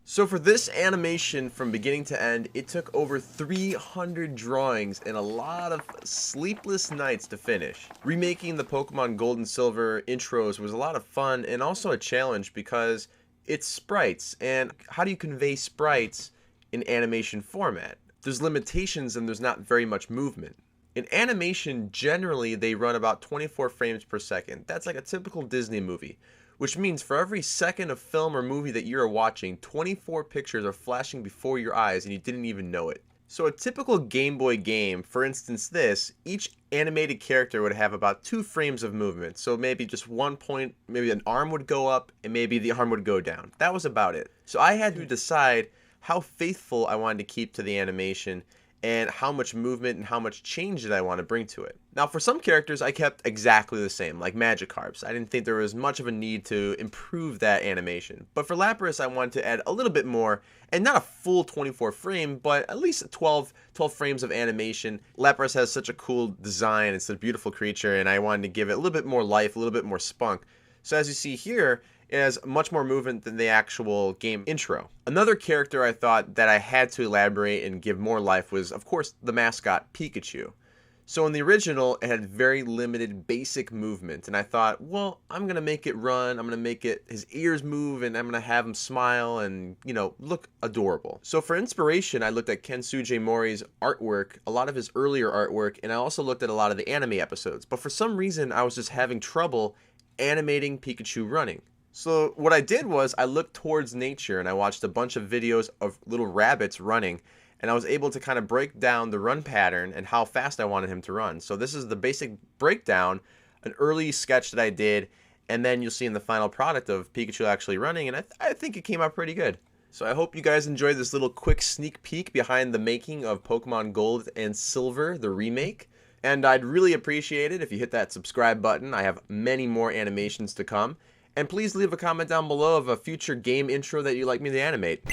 So for this animation from beginning to end, it took over 300 drawings and a lot of sleepless nights to finish. Remaking the Pokemon Gold and Silver intros was a lot of fun and also a challenge because it's sprites, and how do you convey sprites in animation format? There's limitations and there's not very much movement. In animation, generally they run about 24 frames per second. That's like a typical Disney movie, which means for every second of film or movie that you're watching, 24 pictures are flashing before your eyes and you didn't even know it. So a typical Game Boy game, for instance this, each animated character would have about 2 frames of movement. So maybe just one point, maybe an arm would go up and maybe the arm would go down. That was about it. So I had to decide how faithful I wanted to keep to the animation and how much movement and how much change did I want to bring to it. Now for some characters I kept exactly the same, like Magikarp's. I didn't think there was much of a need to improve that animation. But for Lapras I wanted to add a little bit more, and not a full 24 frame, but at least 12 frames of animation. Lapras has such a cool design, it's a beautiful creature, and I wanted to give it a little bit more life, a little bit more spunk. So as you see here, it has much more movement than the actual game intro. Another character I thought that I had to elaborate and give more life was, of course, the mascot Pikachu. So in the original, it had very limited basic movement, and I thought, well, I'm gonna make it run, I'm gonna make it his ears move, and I'm gonna have him smile and, look adorable. So for inspiration, I looked at Kensuke Mori's artwork, a lot of his earlier artwork, and I also looked at a lot of the anime episodes. But for some reason, I was just having trouble animating Pikachu running. So what I did was I looked towards nature and I watched a bunch of videos of little rabbits running, and I was able to kind of break down the run pattern and how fast I wanted him to run. So this is the basic breakdown, an early sketch that I did, and then you'll see in the final product of Pikachu actually running, and I think it came out pretty good. So I hope you guys enjoyed this little quick sneak peek behind the making of Pokemon Gold and Silver, the remake. And I'd really appreciate it if you hit that subscribe button. I have many more animations to come. And please leave a comment down below of a future game intro that you'd like me to animate.